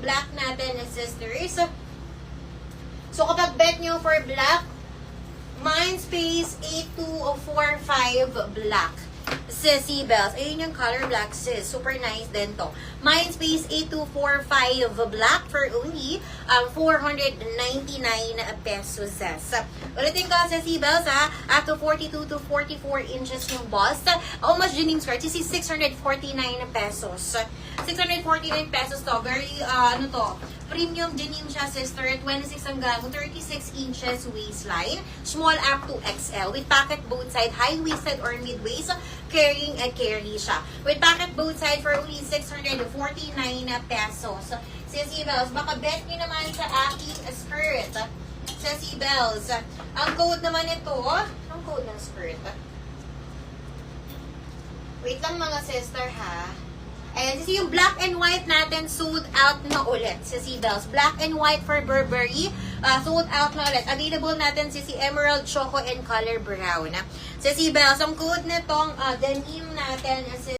black natin, sisters. So, kapag bet nyo for black, Mindspace 8245 black. Sissy Bells. Ayun yung color black, sis. Super nice din to. Mindspace 8245 black for only 499 pesos, sis. Ulitin ko, Sissy Bells, ha? Up to 42 to 44 inches yung bust. How much din yung skirt? This is 649 pesos. 649 pesos to. Very, ano to? Premium denim siya, sister. 26 hanggang 36 inches waistline. Small up to XL. With pocket both side, high-waisted or mid-waist. Carrying and carry siya. With pocket both side for only 649 pesos. Sissy Bells, baka bet nyo naman sa aking skirt. Sissy Bells. Ang code naman ito, ang code ng skirt. Wait lang mga sister, ha? Ayan, sisi yung black and white natin sold out na ulit, Sissy Bells. Black and white for Burberry, sold out na ulit. Available natin sisi Emerald, Choco, and Color Brown. Sissy Bells, ang code nitong denim natin is